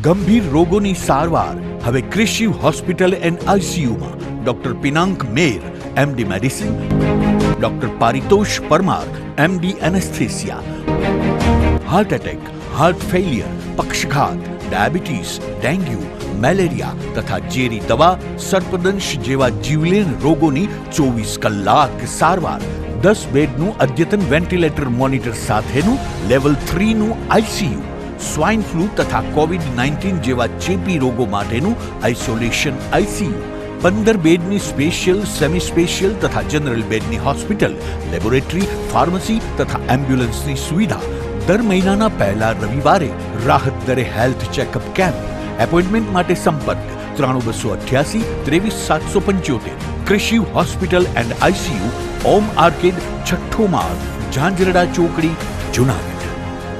ગંભીર રોગોની સારવાર હવે કૃષિ હોસ્પિટલ એન્ડ આઈસીયુમાં doctor Pinank Mer, MD medicine, doctor Paritosh Parmar, MD anaesthesia, heart attack, heart failure, પક્ષઘાત, ડાયાબિટીસ, ડેન્ગ્યુ, મેલેરિયા તથા ઝેરી દવા, સર્પદંશ જેવા જીવલેણ રોગોની 24 કલાક સારવાર, 10 બેડનું અદ્યતન વેન્ટિલેટર મોનિટર સાથેનું લેવલ 3નું આઈસીયુ, સ્વાઇન ફ્લૂ તથા કોવિડ-19 જેવા ચેપી રોગો માટેનું આઇસોલેશન આઈસીયુ, 15 બેડની સ્પેશિયલ, સેમી સ્પેશિયલ તથા જનરલ બેડની હોસ્પિટલ, લેબોરેટરી, ફાર્મસી તથા એમ્બ્યુલન્સની સુવિધા, દર મહિનાના પહેલા રવિવારે રાહત દરે હેલ્થ ચેકઅપ કેમ્પ. એપોઇન્ટમેન્ટ માટે સંપર્ક 9288 23775. કૃષિ hospital and ICU, Om arcade, છઠ્ઠો માળ, ઝાંઝરડા ચોકડી, જુનાગઢ.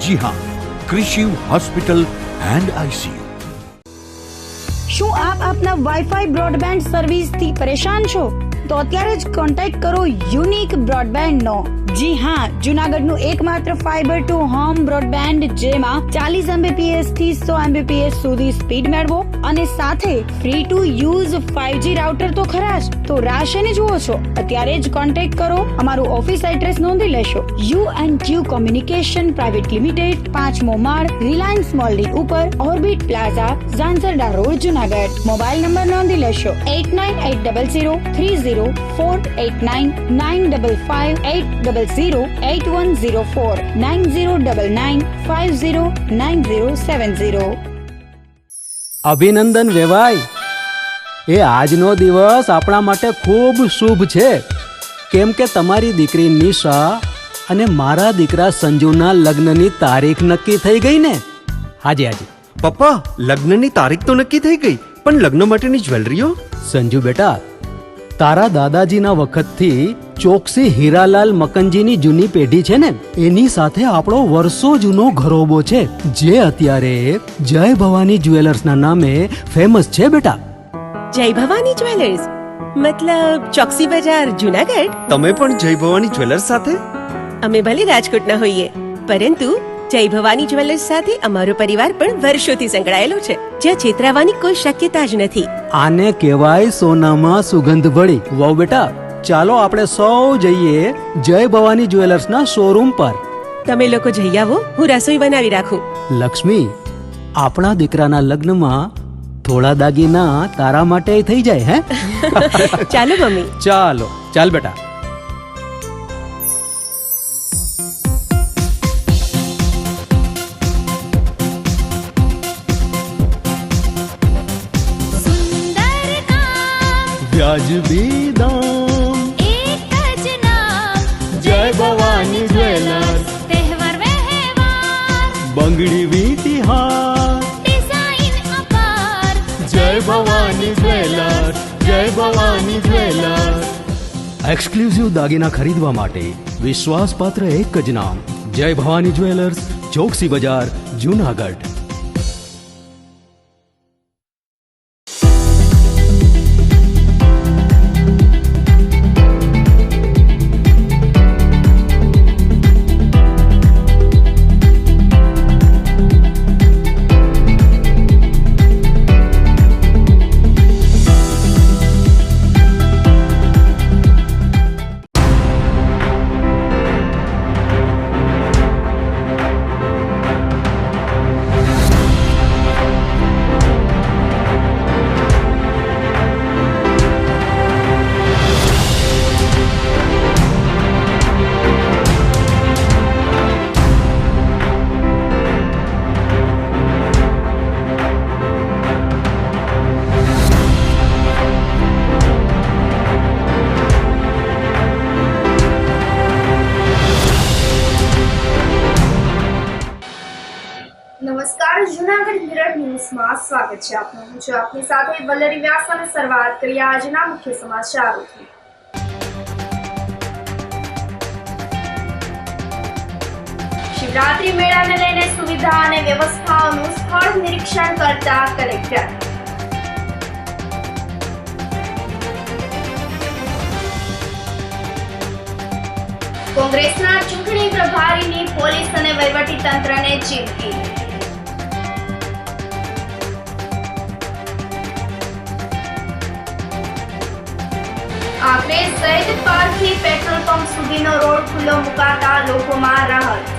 જી હા, કૃષિ હોસ્પિટલ એન્ડ આઈસીયુ. શું આપ આપના વાઈફાઈ બ્રોડબેન્ડ સર્વિસથી પરેશાન છો? તો અત્યારે જ કોન્ટેક્ટ કરો યુનિક બ્રોડબેન્ડ નો. જી હા, જુનાગઢનું એકમાત્ર ફાઈબર ટુ હોમ બ્રોડબેન્ડ, જેમાં 40 Mbps થી 100 Mbps સુધી સ્પીડ મેળવો અને સાથે free to use 5G router તો ખરા જ. તો રાહ શેની જુઓ છો? અત્યારે જ કોન્ટેક્ટ કરો. અમારું ઓફિસ એડ્રેસ નોંધી લેશો. U&Q કોમ્યુનિકેશન પ્રાઇવેટ લિમિટેડ, 5મો માળ, રિલાયન્સ મોલની ઉપર, orbit plaza, Zanzarda road, Junagadh. Mobile number નોંધી લેશો 8980030489 955 8008104 9099509070. અભિનંદન વેવાય. એ આજનો દિવસ આપણા માટે ખૂબ શુભ છે, કેમ કે તમારી દીકરી નિશા અને મારા દીકરા સંજુના લગ્નની તારીખ નક્કી થઈ ગઈ ને. હાજી હાજી પપ્પા, લગ્નની તારીખ તો નક્કી થઈ ગઈ, પણ લગ્ન માટેની જ્વેલરીઓ? સંજુ બેટા, તારા દાદાજીના વખતથી ચોકસી હીરાલાલ મકનજીની જૂની પેઢી છે ને, એની સાથે આપણો વર્ષો જૂનો ઘરોબો છે, જે અત્યારે જય ભવાની જ્વેલર્સના નામે ફેમસ છે બેટા. જય ભવાની જ્વેલર્સ મતલબ ચોકસી બજાર, જુનાગઢ? તમે પણ જય ભવાની જ્વેલર્સ સાથે? અમે ભલે રાજકોટના હોઈએ, પરંતુ જય ભવાની જ્વેલર્સ સાથે અમારો પરિવાર પણ વર્ષોથી સંકળાયેલો છે, જ્યાં છેતરાવાની કોઈ શક્યતા જ નથી. આને કહેવાય સોનામાં સુગંધ ભળી. વાવ બેટા, ચાલો આપણે સૌ જઈએ જય ભવાની જ્વેલર્સના શોરૂમ પર. તમે લોકો જઈ આવો, હું રસોઈ બનાવી રાખું. લક્ષ્મી, આપણા દીકરાના લગ્નમાં થોડા દાગીના તારા માટે થઈ જાય. હે ચાલો મમ્મી. ચાલો ચાલ બેટા. વ્યાજબી દામ, એક જ નામ, જય ભવાની જ્વેલર્સ. તહેવાર વ્યવહાર, બંગડી વીંટી હાર, ડિઝાઇન અપાર, જય ભવાની જ્વેલર્સ, જય ભવાની જ્વેલર્સ. એક્સક્લુઝિવ દાગીના ખરીદવા માટે વિશ્વાસપાત્ર એક જ નામ, જય ભવાની જ્વેલર્સ, ચોકસી બજાર, જુનાગઢ. નમસ્કાર, જૂનાગઢ મિરર ન્યૂઝમાં સ્વાગત છે આપનું. હું છું આપની સાથે વલ્લરી વ્યાસ અને શરૂઆત કરીએ આજના મુખ્ય સમાચારોથી. શિવરાત્રી મેળાને લઈને સુવિધા અને વ્યવસ્થાઓનું સ્થળ નિરીક્ષણ કરતા કલેક્ટર. કોંગ્રેસના ચૂંટણી પ્રભારીની પોલીસ અને વહીવટી તંત્રને ચીમકી. આખરે સૈયદ પાર્કથી પેટ્રોલ પંપ સુધીનો રોડ ખુલ્લો મુકાતા લોકોમાં રાહત.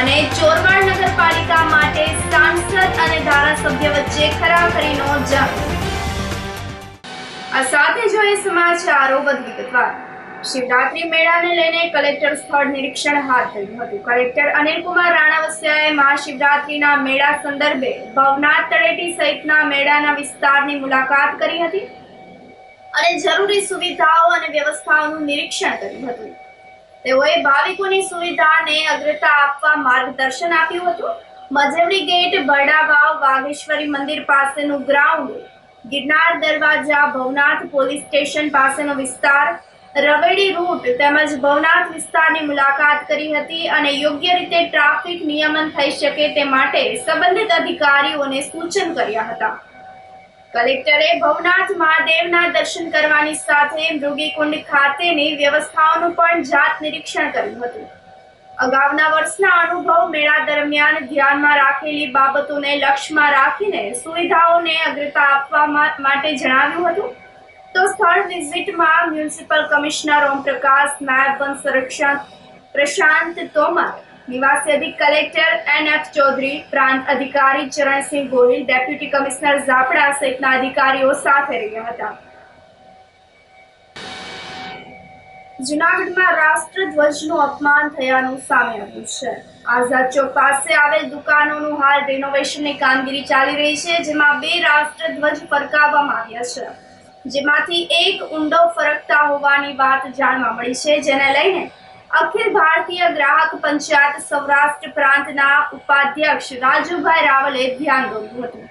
અને ચોરવાડ નગરપાલિકા માટે સાંસદ અને ધારાસભ્ય વચ્ચે ખરાખરીનો જંગ. આ સાથે જોઈએ સમાચારો વિગતવાર. શિવરાત્રી મેળાને લઈને કલેક્ટર સ્થળ નિરીક્ષણ હાથ ધર્યું હતું. કલેક્ટર અનિલકુમાર રાણાવસિયાએ મહાશિવરાત્રીના મેળા સંદર્ભે ભવનાથ તળેટી સહિતના મેળાના વિસ્તારની મુલાકાત કરી હતી અને જરૂરી સુવિધાઓ અને વ્યવસ્થાઓનું નિરીક્ષણ કર્યું હતું. તેઓએ ભાવિકોની સુવિધાને અગ્રતા આપવા માર્ગદર્શન આપ્યું હતું. મજવડી ગેટ, બરડા વાવ, વાઘેશ્વરી મંદિર પાસેનું ગ્રાઉન્ડ, ગિરનાર દરવાજા, ભવનાથ પોલીસ સ્ટેશન પાસેનો વિસ્તાર, રવેડી રૂટ તેમજ ભવનાથ વિસ્તારની મુલાકાત કરી હતી અને યોગ્ય રીતે ટ્રાફિક નિયમન થઈ શકે તે માટે સંબંધિત અધિકારીઓને સૂચન કર્યા હતા. કલેક્ટરે ભવનાથ મહાદેવના દર્શન કરવાની સાથે મૃગીકુંડ ખાતેની વ્યવસ્થાઓનું પણ જાત નિરીક્ષણ કર્યું હતું. અગાઉના વર્ષના અનુભવ મેળા દરમિયાન ધ્યાનમાં રાખેલી બાબતોને લક્ષ્યમાં રાખીને સુવિધાઓને અગ્રતા આપવા માટે જણાવ્યું હતું. તો સ્થળ વિઝિટમાં મ્યુનિસિપલ કમિશનર ઓમપ્રકાશ, નાયબ વન સંરક્ષક પ્રશાંત તોમર, નિવાસી અધિક કલેક્ટર NF ચૌધરી, પ્રાંત અધિકારી ચરણસિંહ ગોહિલ, ડેપ્યુટી કમિશનર ઝાપડા સહિતના અધિકારીઓ સાથે રહ્યા હતા. જૂનાગઢમાં રાષ્ટ્રધ્વજનું અપમાન થયાનું સામે આવ્યું છે. આઝાદ ચોક પાસે આવેલ દુકાનોનું હાલ રિનોવેશનની કામગીરી ચાલી રહી છે, જેમાં 2 રાષ્ટ્રધ્વજ ફરકાવવામાં આવ્યા છે, જેમાંથી એક ઊંડો ફરકતા હોવાની વાત જાણવા મળી છે, જેને લઈને અખિલ ભારતીય ગ્રાહક પંચાયત સૌરાષ્ટ્ર પ્રાંતના ઉપાધ્યક્ષ રાજુભાઈ રાવલે ધ્યાન દોર્યું હતું.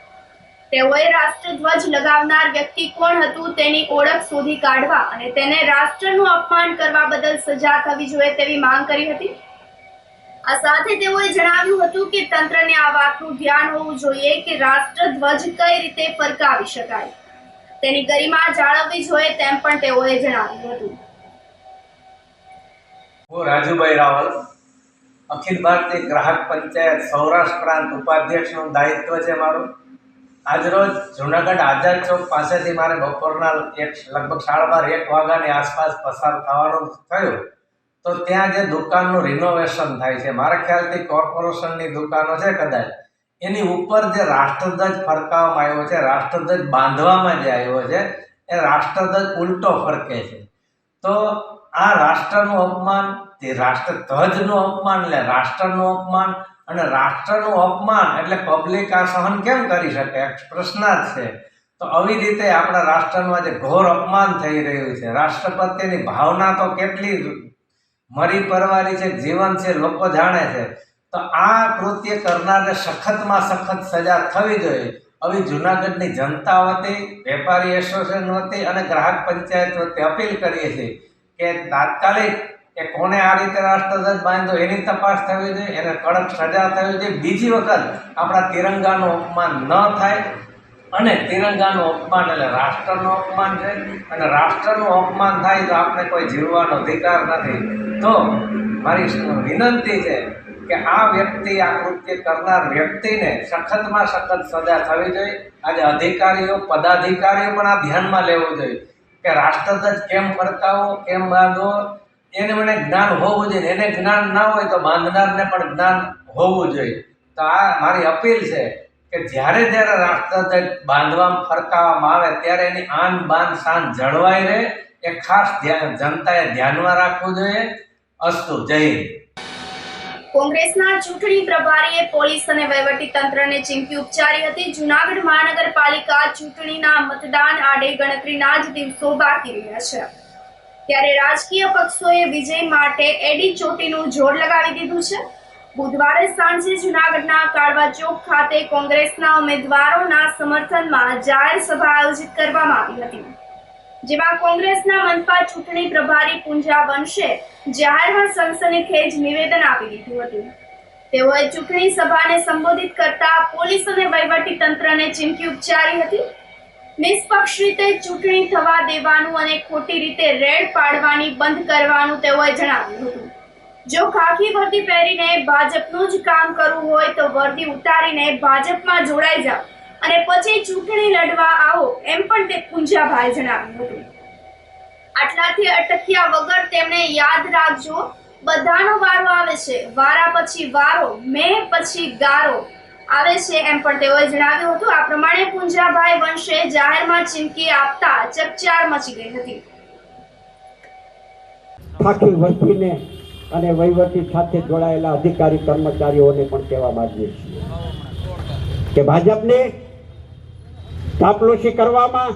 તેઓએ રાષ્ટ્રધ્વજ લગાવનાર વ્યક્તિ કોણ હતું તેની ઓળખ શોધી કાઢવા અને તેને રાષ્ટ્રનું અપમાન કરવા બદલ સજા થવી જોઈએ તેવી માંગ કરી હતી. આ સાથે તેઓએ જણાવ્યું હતું કે તંત્રને આ વાતનું ધ્યાન હોવું જોઈએ કે રાષ્ટ્રધ્વજ કઈ રીતે ફરકાવી શકાય, તેની ગરિમા જાળવવી જોઈએ તેમ પણ તેઓએ જણાવ્યું હતું. હું રાજુભાઈ રાવલ, અખિલ ભારતીય ગ્રાહક પંચાયત સૌરાષ્ટ્ર પ્રાંત ઉપાધ્યક્ષનું દાયિત્વ છે મારું. આજરોજ જૂનાગઢ આઝાદ ચોક પાસેથી મારે બપોરના લગભગ 12:30-1 વાગ્યાની આસપાસ પસાર થવાનું થયું. તો ત્યાં જે દુકાનનું રિનોવેશન થાય છે, મારા ખ્યાલથી કોર્પોરેશનની દુકાનો છે કદાચ, એની ઉપર જે રાષ્ટ્રધ્વજ ફરકાવવામાં આવ્યો છે, રાષ્ટ્રધ્વજ બાંધવામાં જે આવ્યો છે, એ રાષ્ટ્રધ્વજ ઉલટો ફરકે છે. તો આ રાષ્ટ્રનું અપમાન, તે રાષ્ટ્રધ્વજનું અપમાન એટલે રાષ્ટ્રનું અપમાન, અને રાષ્ટ્રનું અપમાન એટલે પબ્લિક આ સહન કેમ કરી શકે? પ્રશ્નાર્થ છે. તો આવી રીતે આપણા રાષ્ટ્રનું આજે ઘોર અપમાન થઈ રહ્યું છે. રાષ્ટ્ર પ્રત્યેની ભાવના તો કેટલી મરી પરવારી છે, જીવન છે, લોકો જાણે છે. તો આ કૃત્ય કરનારને સખતમાં સખત સજા થવી જોઈએ. આવી જૂનાગઢની જનતા વતી, વેપારી એસોસિએશન વતી અને ગ્રાહક પંચાયત વતી અપીલ કરીએ છીએ કે તાત્કાલિક કે કોને આ રીતે રાષ્ટ્રધ્વજ બાંધ્યો એની તપાસ થવી જોઈએ, એને કડક સજા થવી જોઈએ. બીજી વખત આપણા તિરંગાનું અપમાન ન થાય, અને તિરંગાનું અપમાન એટલે રાષ્ટ્રનું અપમાન છે, અને રાષ્ટ્રનું અપમાન થાય તો આપણે કોઈ જીવવાનો અધિકાર નથી. તો મારી વિનંતી છે કે આ વ્યક્તિ, આ કૃત્ય કરનાર વ્યક્તિને સખતમાં સખત સજા થવી જોઈએ. આજે અધિકારીઓ, પદાધિકારીઓ પણ આ ધ્યાનમાં લેવું જોઈએ કે રાષ્ટ્રધ્વજ કેમ ફરકાવવો, કેમ બાંધવો, એને મને જ્ઞાન હોવું જોઈએ. એને જ્ઞાન ના હોય તો બાંધનારને પણ જ્ઞાન હોવું જોઈએ. તો આ મારી અપીલ છે કે જ્યારે રાષ્ટ્રધ્વજ બાંધવામાં ફરકાવવામાં આવે ત્યારે એની આન બાન શાન જળવાઈ રહે, એ ખાસ જનતાએ ધ્યાનમાં રાખવું જોઈએ. અસ્તુ. જય હિન્દ. કોંગ્રેસના ચૂંટણી પ્રભારીએ પોલીસ અને વહીવટી તંત્રને ચીમકી ઉચ્ચારી હતી. જૂનાગઢ મહાનગરપાલિકા ચૂંટણીના મતદાન આડે ગણતરીના જ દિવસો બાકી રહ્યા છે, ત્યારે રાજકીય પક્ષોએ વિજય માટે એડી ચોટીનું જોર લગાવી દીધું છે. બુધવારે સાંજે જૂનાગઢના કાળવા ચોક ખાતે કોંગ્રેસના ઉમેદવારોના સમર્થનમાં જાહેર સભા આયોજિત કરવામાં આવી હતી, જેમાં કોંગ્રેસના મનપા ચૂંટણી પ્રભારી પૂંજા વંશે જાહેરમાં સનસનીખેજ નિવેદન આપી દીધું હતું. તેઓએ ચૂંટણી સભાને સંબોધિત કરતા પોલીસ અને વહીવટી તંત્રને ચીમકી ઉચ્ચારી હતી. નિષ્પક્ષ રીતે ચૂંટણી થવા દેવાનું અને ખોટી રીતે રેડ પાડવાની બંધ કરવાનું તેઓએ જણાવ્યું હતું. જો ખાખી વર્દી પહેરીને ભાજપનું જ કામ કરવું હોય તો વર્દી ઉતારીને ભાજપમાં જોડાઈ જાઓ અને પછી ચૂંટણી લડવા આવો, એમ પણ તે પુંજાભાઈ જણાવ્યું હતું. આટલાથી અટક્યા વગર તેમણે યાદ રાખજો, બધાનો વારો આવે છે, વારા પછી વારો, મેં પછી ગારો આવે છે, એમ પણ તેઓએ જણાવ્યું હતું. આ પ્રમાણે પુંજાભાઈ વંશે જાહેરમાં ચીમકી આપતા ચકચાર મચી ગઈ હતી. ખાખી વર્દીને અને વહીવટી સાથે જોડાયેલા અધિકારી કર્મચારીઓને પણ કહેવા માંગીએ છીએ કે ભાજપને ચાપલુસી કરવામાં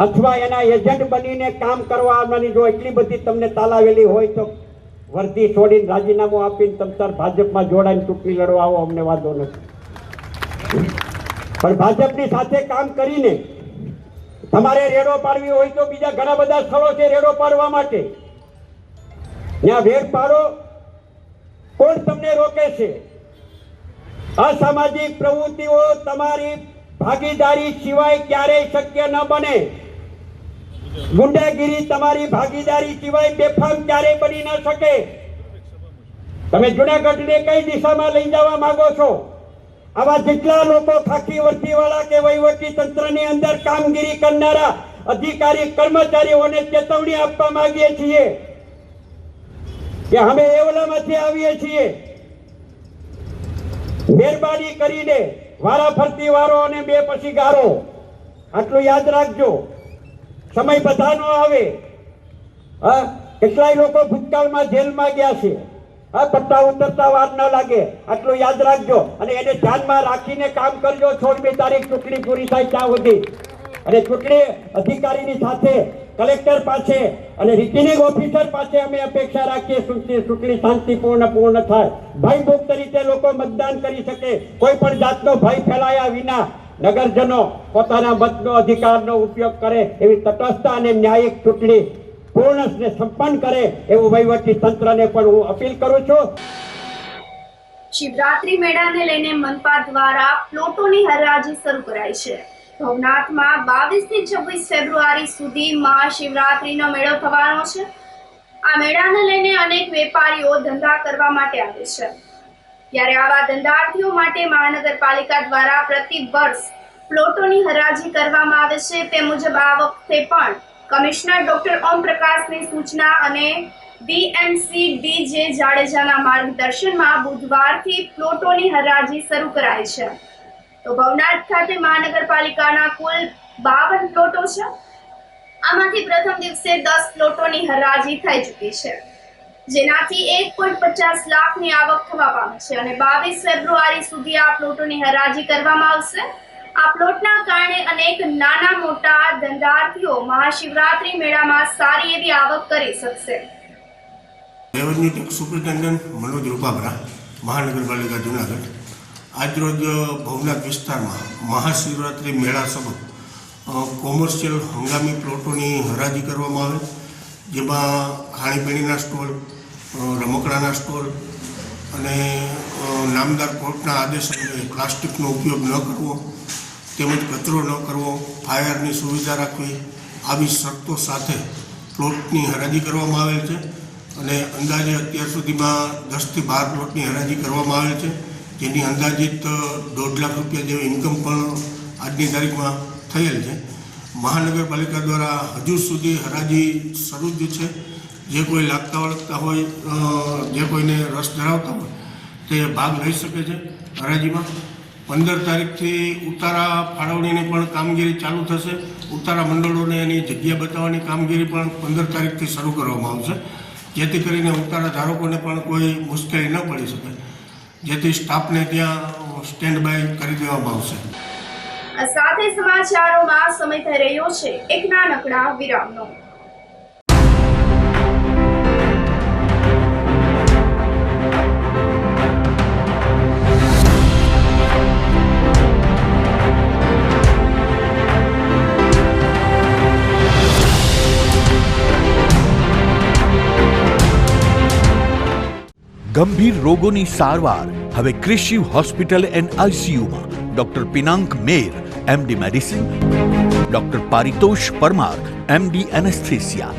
અથવા એના એજન્ટ બનીને કામ કરવાની જો એટલી બધી તમને તાલાવેલી હોય તો વર્દી છોડીને રાજીનામું આપીને તમતાર ભાજપમાં જોડાઈને ચૂંટણી લડવા આવો, અમને વાંધો નથી. પણ ભાજપની સાથે કામ કરીને તમારે રેડો પાડવી હોય તો બીજા ઘણા બધા સ્થળો છે રેડો પાડવા માટે. ત્યાં વેર પાડો, કોણ તમને રોકે છે? અસામાજિક પ્રવૃત્તિઓ તમારી ભાગીદારી સિવાય ક્યારેય શક્ય ન બને. ગુંડાગીરી તમારી ભાગીદારી સિવાય બેફામ ક્યારેય બની ન શકે. તમે જુનાગઢને કઈ દિશામાં લઈ જવા માંગો છો? આવા જેટલા લોકો ખાખી વર્દીવાળા કે વહીવટી તંત્રની અંદર કામગીરી કરનારા અધિકારી કર્મચારીઓને ચેતવણી આપવા માંગીએ છીએ કે અમે એવલામાંથી આવીએ છીએ. મહેરબાની કરીને વારા ફરતી વારો અને બે પછી ગારો, આટલું યાદ રાખજો. સમય બધાનો આવે. કેટલાય લોકો ભૂતકાળમાં જેલમાં ગયા છે. પટ્ટા ઉતરતા વાર ન લાગે, આટલું યાદ રાખજો અને એને ધ્યાનમાં રાખીને કામ કરજો. 16મી તારીખ ચૂંટણી પૂરી થાય ત્યાં સુધી. અને ચૂંટણી અધિકારીની સાથે કલેક્ટર પાસે અને રિટર્નિંગ ઓફિસર પાસે અમે અપેક્ષા રાખીએ ચૂંટણી શાંતિપૂર્ણ પૂર્ણ થાય, ભયમુક્ત રીતે લોકો મતદાન કરી શકે, કોઈ પણ જાતનો ભય ફેલાયા વિના નગરજનો પોતાના મતનો અધિકારનો ઉપયોગ કરે એવી તટસ્થ અને ન્યાયિક ચૂંટણી પૂર્ણ સંપન્ન કરે એવું વહીવટી તંત્રને પણ હું અપીલ કરું છું. શિવરાત્રી મેળાને લઈને મનપા દ્વારા પ્લોટોની હરાજી શરૂ કરાઈ છે. ભવનાથમાં 22 થી 26 ફેબ્રુઆરી સુધી મહાશિવરાત્રીનો મેળો થવાનો છે. આ મેળાને લઈને અનેક વેપારીઓ ધંધા કરવા માટે આવે છે. ત્યારે આવા ધંધાર્થીઓ માટે મહાનગરપાલિકા દ્વારા પ્રતિ વર્ષ પ્લોટોની હરાજી કરવામાં આવે છે. તે મુજબ આ વખતે પણ કમિશનર ડોક્ટર ઓમ પ્રકાશની સૂચના અને ડીએમસી ડીજે જાડેજાના માર્ગદર્શનમાં બુધવારથી પ્લોટોની હરાજી શરૂ કરાઈ છે. તો ભવનાથ ખાતે મહાનગરપાલિકાના કુલ 52 પ્લોટો છે. આમાંથી પ્રથમ દિવસે 10 પ્લોટોની હરાજી થઈ ચૂકી છે, જેનાથી 1.50 લાખની આવક થવા પામી છે અને 22 ફેબ્રુઆરી સુધી આ પ્લોટોની હરાજી કરવામાં આવશે. આ પ્લોટના કારણે અનેક નાના મોટા ધંધાર્થીઓ મહાશિવરાત્રી મેળામાં સારી એવી આવક કરી શકશે. રેવન્યુ ટેક્સ સુપ્રિન્ટેન્ડન્ટ મનોજ રૂપાભરા, મહાનગરપાલિકા જુનાગઢ. આજરોજ ભવનાથ વિસ્તારમાં મહાશિવરાત્રિ મેળા સબબ કોમર્શિયલ હંગામી પ્લોટોની હરાજી કરવામાં આવે, જેમાં ખાણીપીણીના સ્ટોલ, રમકડાના સ્ટોલ અને નામદાર કોર્ટના આદેશ અંગે પ્લાસ્ટિકનો ઉપયોગ ન કરવો તેમજ કચરો ન કરવો, ફાયરની સુવિધા રાખવી, આવી શરતો સાથે પ્લોટની હરાજી કરવામાં આવેલ છે. અને અંદાજે અત્યાર સુધીમાં 10 થી 12 પ્લોટની હરાજી કરવામાં આવેલ છે, જેની અંદાજિત 1.5 લાખ રૂપિયા જેવી ઇન્કમ પણ આજની તારીખમાં થયેલ છે. મહાનગરપાલિકા દ્વારા હજુ સુધી હરાજી શરૂ જ છે. જે કોઈ લાગતા વળગતા હોય, જે કોઈને રસ ધરાવતા હોય તે ભાગ લઈ શકે છે હરાજીમાં. 15 તારીખથી ઉતારા ફાળવણીની પણ કામગીરી ચાલુ થશે. ઉતારા મંડળોને એની જગ્યા બતાવવાની કામગીરી પણ 15 તારીખથી શરૂ કરવામાં આવશે, જેથી કરીને ઉતારા ધારકોને પણ કોઈ મુશ્કેલી ન પડી શકે, જેથી સ્ટાફને ત્યાં સ્ટેન્ડ બાય કરી દેવામાં આવશે. સાથે સમાચારોમાં સમય થઈ રહ્યો છે એક નાનકડા વિરામનો. ગંભીર રોગોની સારવાર હવે ક્રિશિવ હોસ્પિટલ એન્ડ આઈસીયુમાં doctor Pinank Mer, MD medicine, doctor Paritosh Parmar, MD anaesthesia.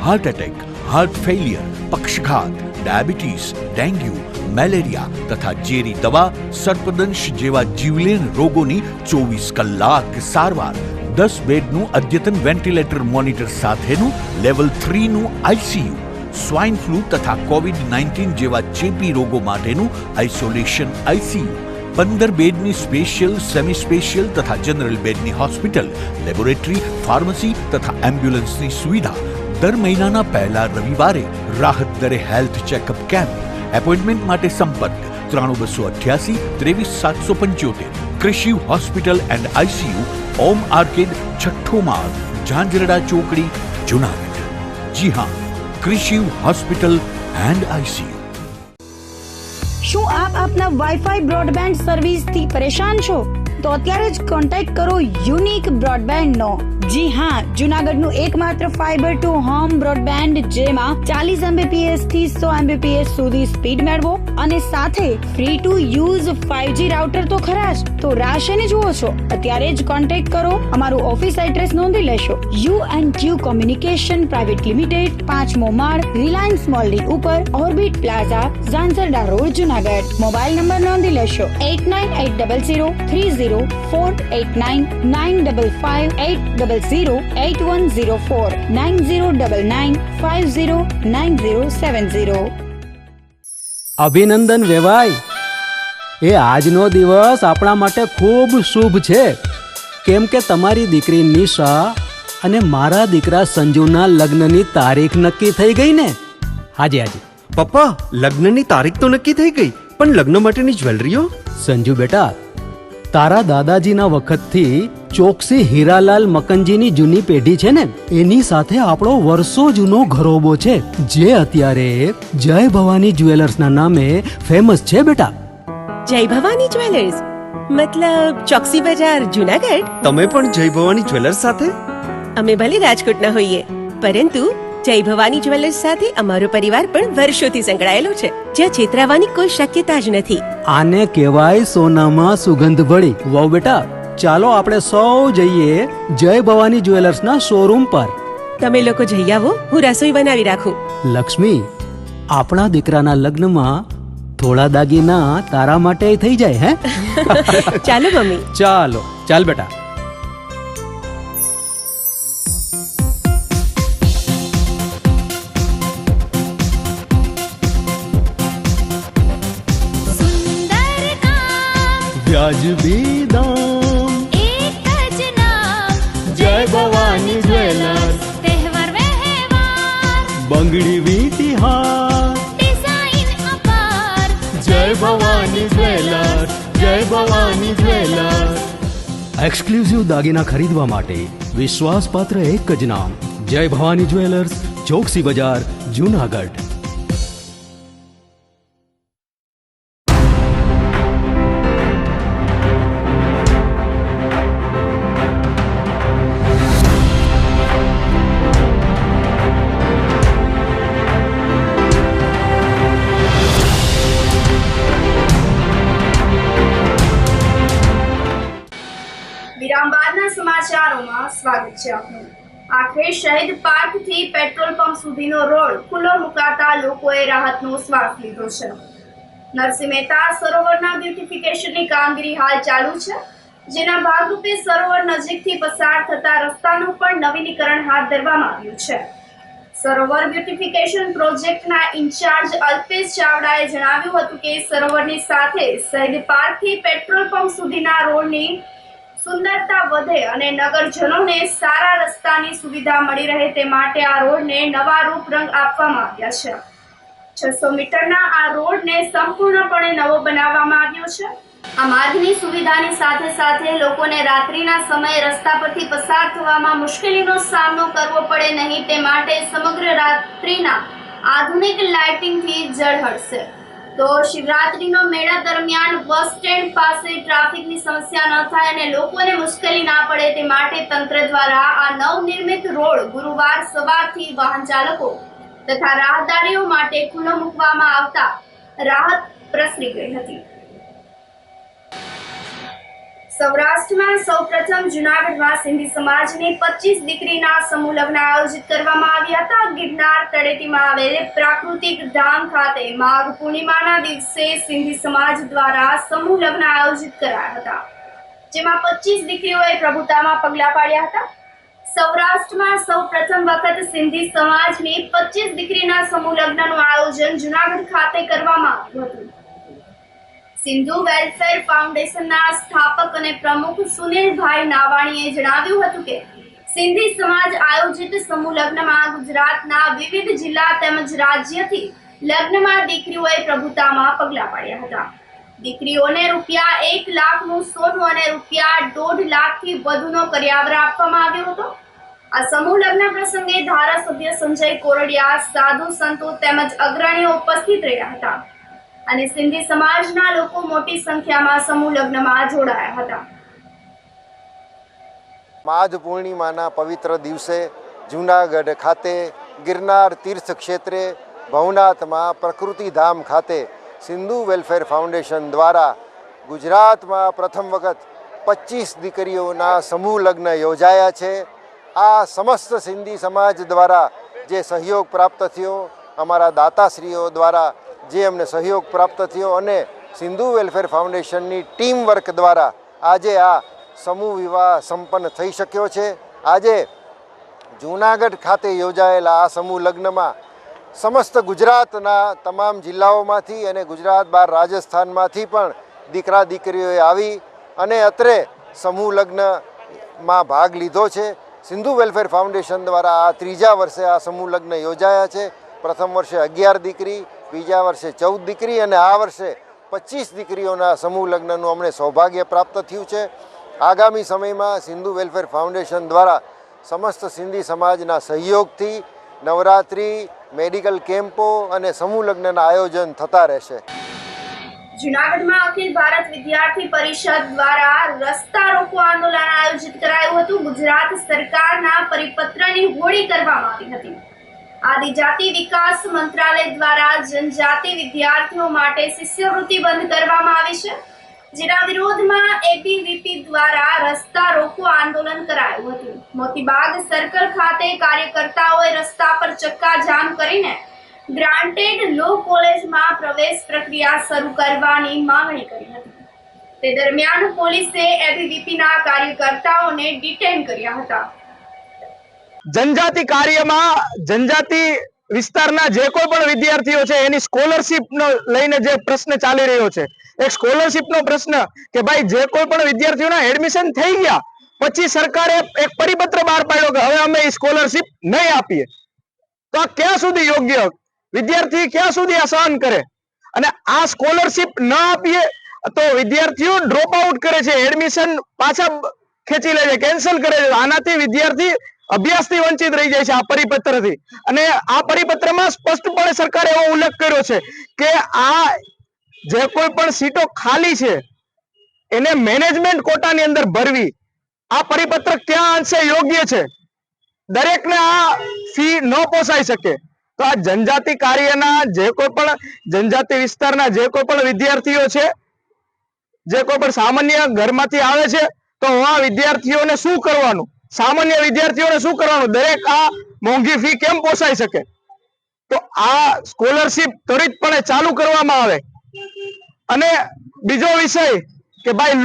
Heart attack, heart failure, પક્ષઘાત, ડાયાબિટીસ, ડેન્ગ્યુ, મેલેરિયા તથા ઝેરી દવા, સર્પદંશ જેવા જીવલેણ રોગોની 24 કલાક સારવાર, 10 બેડનું અદ્યતન વેન્ટિલેટર મોનિટર સાથેનું લેવલ 3નું આઈસીયુ, સ્વાઇન ફ્લૂ તથા કોવિડ-19 જેવા ચેપી રોગો માટેનું આઇસોલેશન આઈસીયુ, 15 બેડની સ્પેશિયલ, સેમી સ્પેશિયલ તથા જનરલ બેડની હોસ્પિટલ, લેબોરેટરી, ફાર્મસી તથા એમ્બ્યુલન્સની સુવિધા, દર મહિનાના પહેલા રવિવારે રાહત દરે હેલ્થ ચેકઅપ કેમ્પ. એપોઇન્ટમેન્ટ માટે સંપર્ક 9288 23775. કૃષિ hospital and ICU, Om arcade, છઠ્ઠો માળ, ઝાંઝરડા ચોકડી, જુનાગઢ. જી હા, કૃષિ હોસ્પિટલ એન્ડ આઈસીયુ. શું આપ આપના વાઈફાઈ બ્રોડબેન્ડ સર્વિસથી પરેશાન છો? તો અત્યારે જ કોન્ટેક્ટ કરો યુનિક બ્રોડબેન્ડ નો. જી હા, જુનાગઢનું એકમાત્ર ફાઈબર ટુ હોમ બ્રોડબેન્ડ જેમાં 40 Mbps થી 100 Mbps સુધી સ્પીડ મેળવો અને સાથે free to use 5G router તો ખરા જ. તો રાહ શેની જુઓ છો? અત્યારે જ કોન્ટેક્ટ કરો. અમારું ઓફિસ એડ્રેસ નોંધી લેશો. U&Q કોમ્યુનિકેશન પ્રાઇવેટ લિમિટેડ, 5મો માળ, રિલાયન્સ મોલની ઉપર, orbit plaza, Zanzarda road, Junagadh. Mobile number નોંધી લેશો 89803048995580808104 9099509070. અભિનંદન વેવાય. એ આજનો દિવસ આપણા માટે ખૂબ શુભ છે, કેમ કે તમારી દીકરી નિશા અને મારા દીકરા સંજુના લગ્નની તારીખ નક્કી થઈ ગઈ ને. હાજી હાજી પપ્પા, લગ્નની તારીખ તો નક્કી થઈ ગઈ, પણ લગ્ન માટેની જ્વેલરીઓ? સંજુ બેટા, તારા દાદાજીના વખતથી ચોકસી હીરાલાલ મકનજીની જૂની પેઢી છે ને, એની સાથે આપણો વર્ષો જૂનો ઘરોબો છે, જે અત્યારે જય ભવાની જ્વેલર્સના નામે ફેમસ છે બેટા. જય ભવાની જ્વેલર્સ મતલબ ચોકસી બજાર, જુનાગઢ? તમે પણ જય ભવાની જ્વેલર્સ સાથે? અમે ભલે રાજકોટના હોઈએ, પરંતુ જય ભવાની જ્વેલર્સ સાથે અમારો પરિવાર પણ વર્ષોથી સંકળાયેલો છે, જ્યાં છેતરાવાની કોઈ શક્યતા જ નથી. આને કહેવાય સોનામાં સુગંધ ભળી. વાવ બેટા, ચાલો આપણે સૌ જઈએ જય ભવાની જ્વેલર્સના શોરૂમ પર. તમે લોકો જઈ આવો, હું રસોઈ બનાવી રાખું. લક્ષ્મી, આપણા દીકરાના લગ્નમાં થોડા દાગીના તારા માટે થઈ જાય. હે ચાલો મમ્મી. ચાલો ચાલ બેટા. સુંદર કામ વ્યાજબી દામ, એક જ નામ જય ભવાની જ્વેલર્સ, તહેવાર વ્યવહાર બંગડી વીટી હાર, ડિઝાઇન અપાર જય ભવાની જ્વેલર્સ, જય ભવાની જ્વેલર્સ. એક્સક્લુઝિવ દાગીના ખરીદવા માટે વિશ્વાસપાત્ર એક જ નામ, જય ભવાની જ્વેલર્સ, ચોકસી બજાર, જુનાગઢ. વિરામ બાદના સમાચારોમાં સ્વાગત છે આપનું. આખરે શહીદ પાર્કથી પેટ્રોલ પંપ સુધીનો રોડ ખુલ્લો મુકાતા લોકોએ રાહતનો શ્વાસ લીધો છે. નરસિંહ મહેતા સરોવરના બ્યુટિફિકેશનની કામગીરી હાલ ચાલુ છે, જેના ભાગરૂપે સરોવર નજીકથી પસાર થતા રસ્તાનું પણ નવીનીકરણ હાથ ધરવામાં આવ્યું છે. સરોવર બ્યુટિફિકેશન પ્રોજેક્ટના ઇન્ચાર્જ અલ્પેશ ચાવડાએ જણાવ્યું હતું કે સરોવરની સાથે શહીદ પાર્કથી પેટ્રોલ પંપ સુધીના રોડની સુંદરતા વધે અને નગરજનોને સારા રસ્તાની સુવિધા મળી રહે તે માટે આ રોડને નવા રૂપ રંગ આપવામાં આવ્યા છે. 600 મીટરના આ રોડને સંપૂર્ણપણે નવો બનાવવામાં આવ્યો છે. આ માર્ગની સુવિધાની સાથે સાથે લોકોને રાત્રિના સમયે રસ્તા પરથી પસાર થવામાં મુશ્કેલીનો સામનો કરવો પડે નહીં તે માટે સમગ્ર રાત્રિના આધુનિક લાઇટિંગથી ઝળહળશે. તો શિવરાત્રીનો મેળા દરમિયાન બસ સ્ટેન્ડ પાસે ટ્રાફિકની સમસ્યા ન થાય અને લોકોને મુશ્કેલી ના પડે તે માટે તંત્ર દ્વારા આ નવનિર્મિત રોડ ગુરુવાર સવારથી વાહન ચાલકો તથા રાહદારીઓ માટે ખુલ્લો મૂકવામાં આવતા રાહત પ્રસરી ગઈ હતી. સૌરાષ્ટ્રમાં સૌપ્રથમ જૂનાગઢમાં સિંધી સમાજની 25 દીકરીના સમૂહ લગ્ન આયોજિત કરવામાં આવ્યા હતા. ગિરનાર તળેટીમાં આવેલ પ્રાકૃતિક ધામ ખાતે માઘ પૂર્ણિમાના દિવસે સિંધી સમાજ દ્વારા સમૂહ લગ્ન આયોજિત કરાયા હતા, જેમાં 25 દીકરીઓએ પ્રભુતામાં પગલાં પાડ્યા હતા. સૌરાષ્ટ્રમાં સૌપ્રથમ વખત સિંધી સમાજની 25 દીકરીના સમૂહ લગ્નનું આયોજન જૂનાગઢ ખાતે કરવામાં આવ્યું હતું. સિંધુ વેલફેર ફાઉન્ડેશનના સ્થાપક અને પ્રમુખ સુનિલભાઈ નાવાણીએ જણાવ્યું હતું કે સિંધી સમાજ આયોજિત સમૂહ લગ્નમાં ગુજરાતના વિવિધ જિલ્લા તેમજ રાજ્યથી લગ્નમાં દીકરીઓએ પ્રભુતામાં પગલાં પાડ્યા હતા. દીકરીઓને ₹1 લાખનું સોનું અને ₹1.5 લાખથી વધુનો કર્યાવર આપવામાં આવ્યો હતો. આ સમૂહ લગ્ન પ્રસંગે ધારાસભ્ય સંજય કોરડિયા, સાધુ સંતો તેમજ અગ્રણીઓ ઉપસ્થિત રહ્યા હતા અને સિંધી સમાજના લોકો મોટી સંખ્યામાં સમૂહ લગ્નમાં જોડાયા હતા. માઘ પૂર્ણિમાના પવિત્ર દિવસે જૂનાગઢ ખાતે ગિરનાર તીર્થ ક્ષેત્રે ભવનાથમાં પ્રકૃતિધામ ખાતે સિંધુ વેલફેર ફાઉન્ડેશન દ્વારા ગુજરાતમાં પ્રથમ વખત 25 દીકરીઓના સમૂહ લગ્ન યોજાયા છે. આ સમસ્ત સિંધી સમાજ દ્વારા જે સહયોગ પ્રાપ્ત થયો, અમારા દાતાશ્રીઓ દ્વારા જે અમને સહયોગ પ્રાપ્ત થયો અને સિંધુ વેલફેર ફાઉન્ડેશનની ટીમ વર્ક દ્વારા આજે આ સમૂહ વિવાહ સંપન્ન થઈ શક્યો છે. આજે જૂનાગઢ ખાતે યોજાયેલા આ સમૂહ લગ્નમાં સમસ્ત ગુજરાતના તમામ જિલ્લાઓમાંથી અને ગુજરાત બહાર રાજસ્થાનમાંથી પણ દીકરા દીકરીઓએ આવી અને અત્રે સમૂહ લગ્નમાં ભાગ લીધો છે. સિંધુ વેલફેર ફાઉન્ડેશન દ્વારા આ 3જા વર્ષે આ સમૂહ લગ્ન યોજાયા છે. પ્રથમ વર્ષે 11 દીકરી, બીજા વર્ષે 14 દીકરી અને આ વર્ષે 25 દીકરીઓના સમૂહ લગ્નનું અમને સૌભાગ્ય પ્રાપ્ત થયું છે. આગામી સમયમાં સિંધુ વેલફેર ફાઉન્ડેશન દ્વારા સમસ્ત સિંધી સમાજના સહયોગથી નવરાત્રિ, મેડિકલ કેમ્પો અને સમૂહ લગ્નના આયોજન થતા રહેશે. જૂનાગઢમાં અખિલ ભારત વિદ્યાર્થી પરિષદ દ્વારા રસ્તા રોકો આંદોલન આયોજિત કરાયું હતું. ગુજરાત સરકારના પરિપત્રની હોળી કરવામાં આવી હતી. આદિજાતિ વિકાસ મંત્રાલય દ્વારા જનજાતિ વિદ્યાર્થીઓ માટે શિષ્યવૃત્તિ બંધ કરવામાં આવી છે, જેના વિરોધમાં એબીવીપી દ્વારા રસ્તા રોકો આંદોલન કરાયું હતું. મોતીબાગ સર્કલ ખાતે કાર્યકર્તાઓએ રસ્તા પર ચક્કાજામ કરીને ગ્રાન્ટેડ લો કોલેજમાં પ્રવેશ પ્રક્રિયા શરૂ કરવાની માંગણી કરી હતી. તે દરમિયાન પોલીસે એબીવીપીના કાર્યકર્તાઓને ડિટેન કર્યા હતા. જનજાતિ કાર્યમાં જનજાતિ વિસ્તારના જે કોઈ પણ વિદ્યાર્થીઓ છે એની સ્કોલરશિપ લઈને જે પ્રશ્ન ચાલી રહ્યો છે, એક સ્કોલરશિપનો પ્રશ્ન કે ભાઈ જે કોઈ પણ વિદ્યાર્થીઓના એડમિશન થઈ ગયા પછી સરકારે એક પરિપત્ર બહાર પાડ્યો કે હવે અમે એ સ્કોલરશિપ નહીં આપીએ. તો આ ક્યાં સુધી યોગ્ય? વિદ્યાર્થી ક્યાં સુધી આ સહન કરે? અને આ સ્કોલરશિપ ન આપીએ તો વિદ્યાર્થીઓ ડ્રોપ આઉટ કરે છે, એડમિશન પાછા ખેંચી લે છે, કેન્સલ કરે છે. આનાથી વિદ્યાર્થી અભ્યાસથી વંચિત રહી જાય છે આ પરિપત્રથી. અને આ પરિપત્રમાં સ્પષ્ટપણે સરકારે એવો ઉલ્લેખ કર્યો છે કે આ જે કોઈ પણ સીટો ખાલી છે એને મેનેજમેન્ટ કોટાની અંદર ભરવી. આ પરિપત્ર ક્યાં અંશે યોગ્ય છે? દરેકને આ ફી ન પોસાઈ શકે. તો આ જનજાતિ કાર્યના જે કોઈ પણ જનજાતિ વિસ્તારના જે કોઈ પણ વિદ્યાર્થીઓ છે, જે કોઈ પણ સામાન્ય ઘરમાંથી આવે છે, તો આ વિદ્યાર્થીઓને શું કરવાનું? સામાન્ય વિદ્યાર્થીઓને શું કરવાનું? દરેક આ મોંઘી ફી કેમ પોસાઈ શકે? તો આ સ્કોલરશિપ ત્વરિતપણે ચાલુ કરવામાં આવે. અને બીજો વિષય કે ભાઈ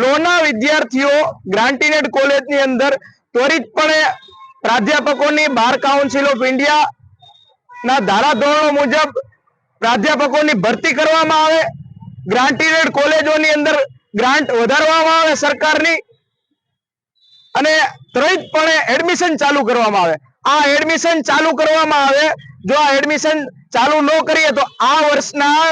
લોના વિદ્યાર્થીઓ ગ્રાન્ટીનેડ કોલેજની અંદર ત્વરિતપણે પ્રાધ્યાપકોની બાર કાઉન્સિલ ઓફ ઇન્ડિયા ના ધારાધોરણો મુજબ પ્રાધ્યાપકોની ભરતી કરવામાં આવે. ગ્રાન્ટીનેડ કોલેજોની અંદર ગ્રાન્ટ વધારવામાં આવે સરકારની અને ત્વરિતપણે એડમિશન ચાલુ કરવામાં આવે. આ એડમિશન ચાલુ કરવામાં આવે. જો આ એડમિશન ચાલુ ન કરીએ તો આ વર્ષના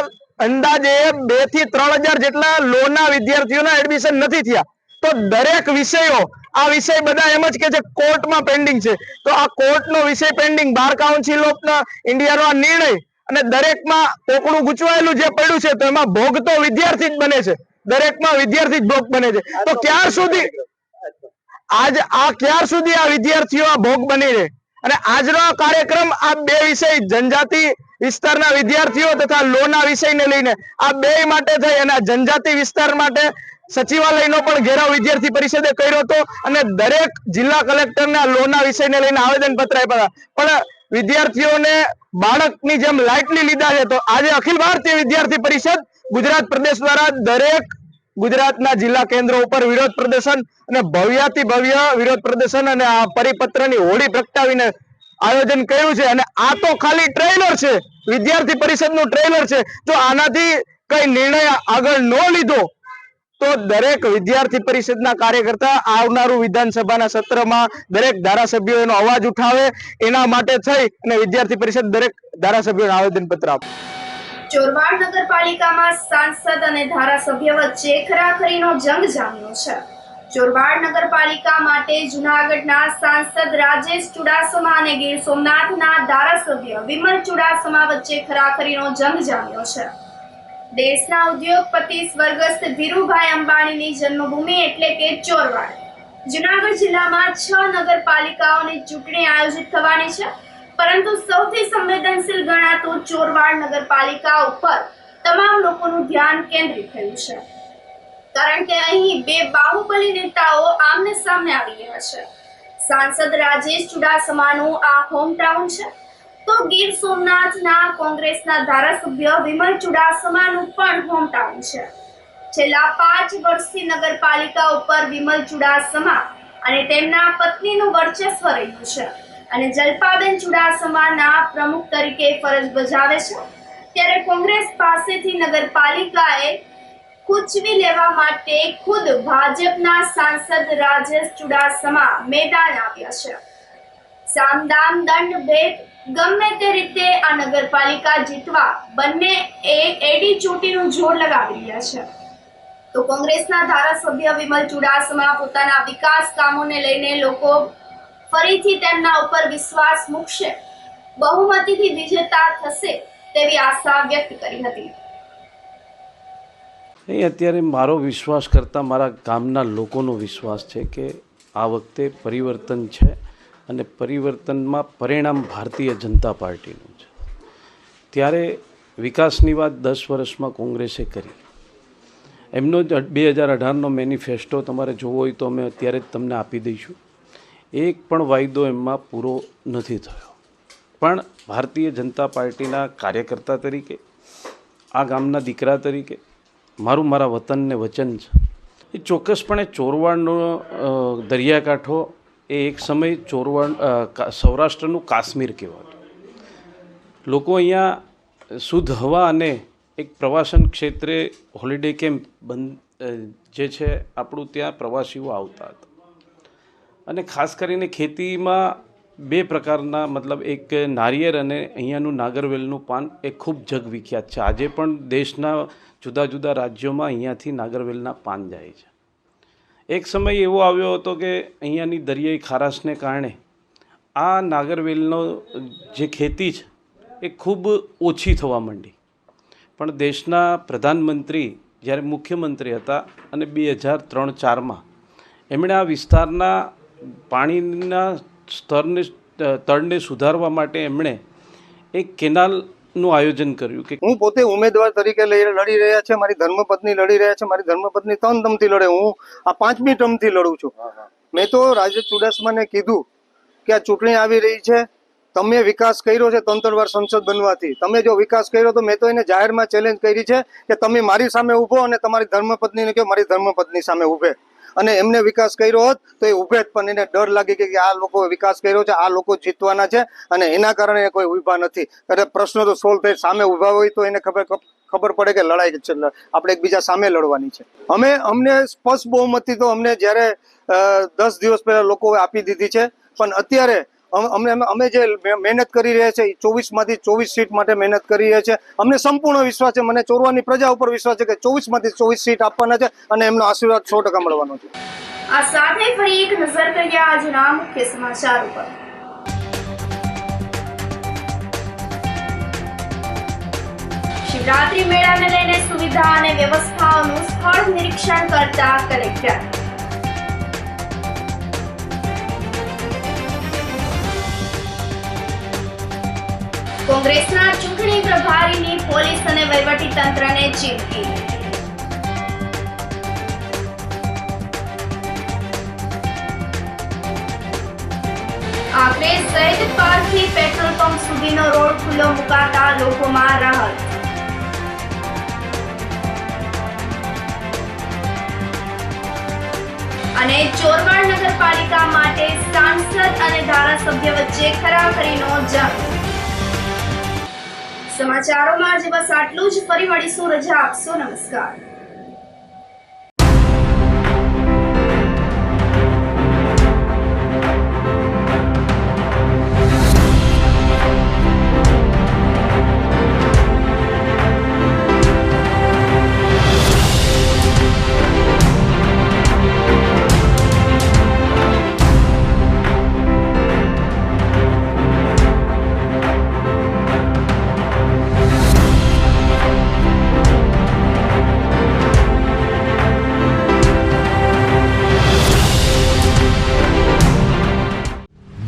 અંદાજે 2 થી 3 હજાર જેટલા લોના વિદ્યાર્થીઓના એડમિશન નથી થયા. તો દરેક વિષયો, આ વિષય બધા એમ જ કે છે કોર્ટમાં પેન્ડિંગ છે. તો આ કોર્ટનો વિષય પેન્ડિંગ, બાર કાઉન્સિલ ઓફ ઇન્ડિયાનો આ નિર્ણય અને દરેકમાં કોકડું ગૂંચવાયેલું જે પડ્યું છે તો એમાં ભોગ તો વિદ્યાર્થી જ બને છે. દરેકમાં વિદ્યાર્થી જ ભોગ બને છે. તો ક્યાર સુધી આ વિદ્યાર્થીઓ આ ભોગ બની રહે? અને આજનો આ કાર્યક્રમ આ બે વિષય, જનજાતિ વિસ્તારના વિદ્યાર્થીઓ તથા લોના વિષયને લઈને આ બે માટે થઈ અને જનજાતિ વિસ્તાર માટે સચિવાલયનો પણ ઘેરાવ વિદ્યાર્થી પરિષદે કર્યો હતો અને દરેક જિલ્લા કલેક્ટરના લોના વિષયને લઈને આવેદન પત્ર આપ્યા હતા, પણ વિદ્યાર્થીઓને બાળકની જેમ લાઇટલી લીધા છે. તો આજે અખિલ ભારતીય વિદ્યાર્થી પરિષદ ગુજરાત પ્રદેશ દ્વારા દરેક ગુજરાતના જિલ્લા કેન્દ્રો ઉપર વિરોધ પ્રદર્શન અને ભવ્યાતિ ભવ્ય વિરોધ પ્રદર્શન અને આ પરિપત્રની હોળી પ્રગટાવીને આયોજન કર્યું છે. અને આ તો ખાલી ટ્રેલર છે, વિદ્યાર્થી પરિષદનું ટ્રેલર છે. જો આનાથી કઈ નિર્ણય આગળ ન લીધો તો દરેક વિદ્યાર્થી પરિષદના કાર્યકર્તા આવનારું વિધાનસભાના સત્રમાં દરેક ધારાસભ્યો એનો અવાજ ઉઠાવે, એના માટે થઈ અને વિદ્યાર્થી પરિષદ દરેક ધારાસભ્યોને આવેદન પત્ર આપે. ચોરવાડ નગરપાલિકામાં સાંસદ અને ધારાસભ્ય વચ્ચે ખરાખરીનો જંગ જામ્યો છે. ચોરવાડ નગરપાલિકા માટે જૂનાગઢના સાંસદ રાજેશ ચુડાસમા અને ગીર સોમનાથના ધારાસભ્ય વિમલ ચુડાસમા વચ્ચે ખરાખરીનો જંગ જામ્યો છે. દેશના ઉદ્યોગપતિ સ્વર્ગસ્થ ધીરુભાઈ અંબાણીની જન્મભૂમિ એટલે કે ચોરવાડ. જૂનાગઢ જિલ્લામાં 6 નગરપાલિકાઓની ચૂંટણી આયોજિત થવાની છે, પરંતુ સૌથી સંવેદનશીલ ગણાતું ચોરવાડ નગરપાલિકા ઉપર તમામ લોકોનું ધ્યાન કેન્દ્રિત થયું છે, કારણ કે અહીં બે બાહુબલી નેતાઓ આમને સામને આવી રહ્યા છે. સાંસદ રાજેશ ચુડાસમાનું આ હોમટાઉન છે, તો ગીર સોમનાથના કોંગ્રેસના ધારાસભ્ય વિમલ ચુડાસમાનું પણ હોમટાઉન છે. છેલ્લા 5 વર્ષથી નગરપાલિકા ઉપર વિમલ ચુડાસમા અને તેમના પત્નીનું વર્ચસ્વ રહ્યું છે અને જલપાબેન ચુડાસમાના પ્રમુખ તરીકે ફરજ બજાવે છે. ત્યારે કોંગ્રેસ પાસેથી નગરપાલિકાએ કૂચવી લેવા માટે ખુદ ભાજપના સાંસદ રાજેશ ચુડાસમા મેદાન આવ્યા છે. સામદામ દંડ ભેદ ગમે તે રીતે આ નગરપાલિકા જીતવા બંને એડી ચોટીનું જોર લગાવી રહ્યા છે. તો કોંગ્રેસના ધારાસભ્ય વિમલ ચુડાસમા પોતાના વિકાસ કામોને લઈને લોકો ફરીથી તેમના ઉપર વિશ્વાસ મૂકશે, બહુમતીથી વિજેતા થશે તેવી આશા વ્યક્ત કરી હતી. અત્યારે મારો વિશ્વાસ કરતાં મારા ગામના લોકોનો વિશ્વાસ છે કે આ વખતે પરિવર્તન છે અને પરિવર્તનમાં પરિણામ ભારતીય જનતા પાર્ટીનું છે. ત્યારે વિકાસની વાત 10 વર્ષમાં કોંગ્રેસે કરી. એમનો 2018નો મેનિફેસ્ટો તમારે જોવો હોય તો અમે અત્યારે જ તમને આપી દઈશું. એક પણ વાયદો એમાં પૂરો નથી થયો, પણ ભારતીય જનતા પાર્ટીના કાર્યકર્તા તરીકે, આ ગામના દીકરા તરીકે મારું મારા વતનને વચન છે એ ચોક્કસપણે ચોરવાડનો દરિયાકાંઠો એ એક સમય ચોરવાડ સૌરાષ્ટ્રનું કાશ્મીર કહેવાતું. લોકો અહીંયા શુદ્ધ હવા અને એક પ્રવાસન ક્ષેત્રે હોલિડે કેમ્પ જે છે આપણું ત્યાં પ્રવાસીઓ આવતા હતા. અને ખાસ કરીને ખેતીમાં 2 પ્રકારના મતલબ એક નારિયેળ અને અહીંયાનું નાગરવેલનું પાન એ ખૂબ જગવિખ્યાત છે. આજે પણ દેશના જુદા જુદા રાજ્યોમાં અહીંયાથી નાગરવેલના પાન જાય છે. એક સમય એવો આવ્યો હતો કે અહીંયાની દરિયાઈ ખારાશને કારણે આ નાગરવેલનો જે ખેતી છે એ ખૂબ ઓછી થવા માંડી. પણ દેશના પ્રધાનમંત્રી જ્યારે મુખ્યમંત્રી હતા અને 2003-04માં એમણે આ વિસ્તારના પાણીના તળને સુધારવા માટે એમણે એક કેનાલનું આયોજન કર્યું. કે હું પોતે ઉમેદવાર તરીકે લડી રહ્યા છે, મારી ધર્મપત્ની લડી રહ્યા છે. મારી ધર્મપત્ની 3 ટર્મથી લડે, હું આ 5મી ટર્મથી લડું છું. મેં તો રાજેશ ચુડાસમાને કીધું કે આ ચૂંટણી આવી રહી છે, તમે વિકાસ કર્યો છે 3 વાર સંસદ બનવાથી, તમે જો વિકાસ કર્યો તો મેં તો એને જાહેરમાં ચેલેન્જ કરી છે કે તમે મારી સામે ઊભો અને તમારી ધર્મપત્નીને કહો મારી ધર્મપત્ની સામે ઊભે. અને એમને વિકાસ કર્યો હોત તો એ ઊભે જ, પણ એને ડર લાગી કે આ લોકો વિકાસ કર્યો છે, આ લોકો જીતવાના છે અને એના કારણે કોઈ ઊભા નથી. એટલે પ્રશ્ન તો સોલ્વ થઈ, સામે ઊભા હોય તો એને ખબર પડે કે લડાઈ છે, આપણે એકબીજા સામે લડવાની છે. અમને સ્પષ્ટ બહુમતી તો અમને જ્યારે 10 દિવસ પહેલા લોકો આપી દીધી છે, પણ અત્યારે અમે જે મહેનત કરી રહ્યા છે 24માંથી 24 સીટ માટે મહેનત કરી રહ્યા છે. અમને સંપૂર્ણ વિશ્વાસ છે, મને ચોરવાની પ્રજા ઉપર વિશ્વાસ છે કે 24માંથી 24 સીટ આપવાના છે અને એમનો આશીર્વાદ 100% મળવાનો છે. આ સાથે ફરી એક નજર કરીએ આજના મુખ્ય સમાચાર ઉપર. શિવરાત્રી મેળાને લઈને સુવિધા અને વ્યવસ્થાઓનું સ્થળ નિરીક્ષણ કરતા કલેક્ટર. કોંગ્રેસના ચૂંટણી પ્રભારીની પોલીસ અને વહીવટી તંત્રને ચીમકી. પંપ સુધીનો રોડ ખુલ્લો મુકાતા લોકોમાં રાહત. અને ચોરવાડ નગરપાલિકા માટે સાંસદ અને ધારાસભ્ય વચ્ચે ખરાખરીનો જંગ. સમાચારોમાં આજે બસ આટલું જ. ફરી મળીશું. રજા આપશો. નમસ્કાર.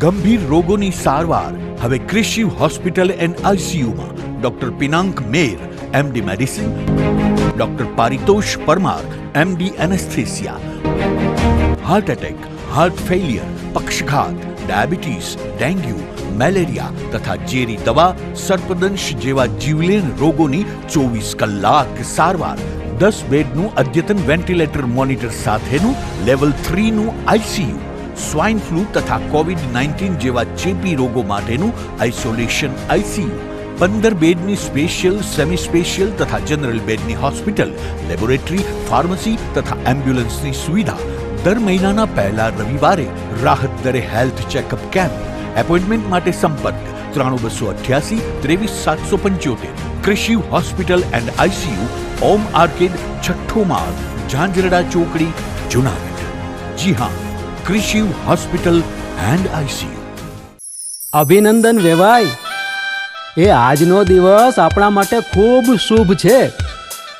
ગંભીર રોગોની સારવાર હવે કૃષિ હોસ્પિટલ એન્ડ આઈસીયુમાં doctor Pinank Mer, MD medicine, doctor Paritosh Parmar, MD anaesthesia. Heart attack, heart failure, પક્ષઘાત, ડાયાબિટીસ, ડેન્ગ્યુ, મેલેરિયા તથા ઝેરી દવા, સર્પદંશ જેવા જીવલેણ રોગોની 24 કલાક સારવાર. 10 બેડનું અદ્યતન વેન્ટિલેટર મોનિટર સાથેનું લેવલ 3નું આઈસીયુ. સ્વાઇન ફ્લૂ તથા કોવિડ-19 જેવા ચેપી રોગો માટેનું આઇસોલેશન આઈસીયુ. 15 બેડની સ્પેશિયલ, સેમી સ્પેશિયલ તથા જનરલ બેડની હોસ્પિટલ, લેબોરેટરી, ફાર્મસી તથા એમ્બ્યુલન્સની સુવિધા. દર મહિનાના પહેલા રવિવારે રાહત દરે હેલ્થ ચેકઅપ કેમ્પ. એપોઇન્ટમેન્ટ માટે સંપર્ક 9288 23775. કૃષિ hospital and ICU, Om arcade, છઠ્ઠો માળ, ઝાંઝરડા ચોકડી, જુનાગઢ. જી હા, કૃષિ હોસ્પિટલ એન્ડ આઈસીયુ. અભિનંદન વેવાઈ, એ આજનો દિવસ આપણા માટે ખૂબ શુભ છે,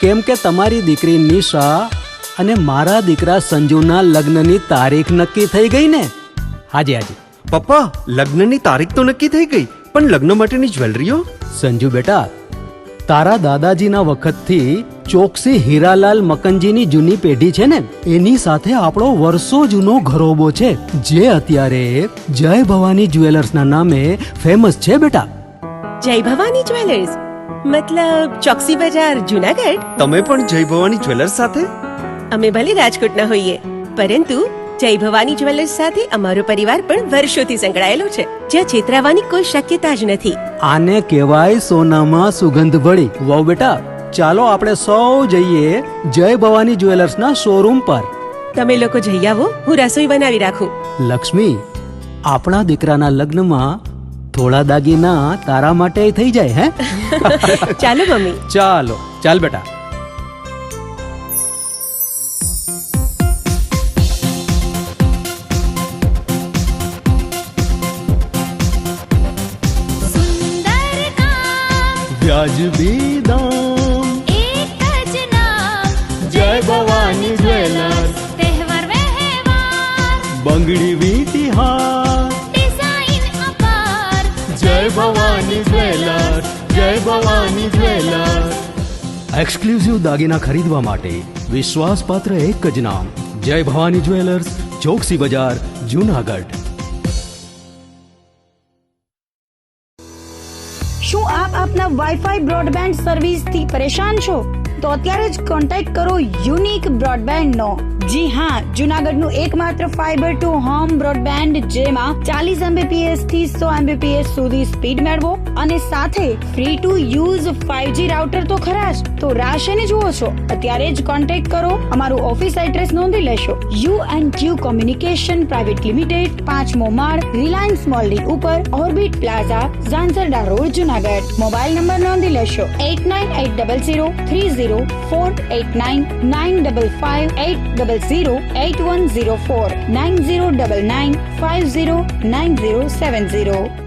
કેમ કે તમારી દીકરી નિશા અને મારા દીકરા સંજુના લગ્નની તારીખ નક્કી થઈ ગઈ ને. હાજી હાજી પપ્પા, લગ્નની તારીખ તો નક્કી થઈ ગઈ, પણ લગ્ન માટેની જ્વેલરીઓ? સંજુ બેટા, તારા દાદાજીના વખતથી ચોકસી હીરાલાલ મકનજીની જૂની પેઢી છે ને, એની સાથે આપણો વર્ષો જૂનો ઘરોબો છે, જે અત્યારે જય ભવાની જ્વેલર્સના નામે ફેમસ છે બેટા. જય ભવાની જ્વેલર્સ મતલબ ચોકસી બજાર, જુનાગઢ? તમે પણ જય ભવાની જ્વેલર્સ સાથે? અમે ભલે રાજકોટના હોઈએ, પરંતુ જય ભવાની જ્વેલર્સ સાથે અમારો પરિવાર પણ વર્ષોથી સંકળાયેલો છે, જ્યાં છેતરાવાની કોઈ શક્યતા જ નથી. આને કહેવાય સોનામાં સુગંધ ભળી. વાવ બેટા, ચાલો આપણે સૌ જઈએ જય ભવાની જ્વેલર્સના શોરૂમ પર. તમે લોકો જઈ આવો, હું રસોઈ બનાવી રાખું. લક્ષ્મી, આપણા દીકરાના લગ્નમાં થોડા દાગીના તારા માટે થઈ જાય. હે ચાલો મમ્મી. ચાલો ચાલ બેટા. વ્યાજબી દામ, એક જ નામ, જય ભવાની જ્વેલર્સ. તહેવાર વ્યવહાર, બંગડી વીટી હાર, ડિઝાઇન અપાર, જય ભવાની જ્વેલર્સ, જય ભવાની જ્વેલર્સ. એક્સક્લુઝિવ દાગીના ખરીદવા માટે વિશ્વાસપાત્ર એક જ નામ, જય ભવાની જ્વેલર્સ, ચોકસી બજાર, જુનાગઢ. શું આપ આપના વાઈફાઈ બ્રોડબેન્ડ સર્વિસથી પરેશાન છો? તો અત્યારે જ કોન્ટેક્ટ કરો યુનિક બ્રોડબેન્ડ નો. જી હા, જુનાગઢનું એકમાત્ર ફાઈબર ટુ હોમ બ્રોડબેન્ડ, જેમાં 40 Mbps થી 100 Mbps સુધી સ્પીડ મેળવો અને સાથે free to use 5G router તો ખરા જ. તો રાહ શેને જુઓ છો? અત્યારે જ કોન્ટેક્ટ કરો. અમારું ઓફિસ એડ્રેસ નોંધી લેશો. U&Q કોમ્યુનિકેશન પ્રાઇવેટ લિમિટેડ, 5મો માળ, રિલાયન્સ મોલની ઉપર, orbit plaza, Zanzarda road, Junagadh. Mobile number નોંધી લેશો 898003048995580081049099509070.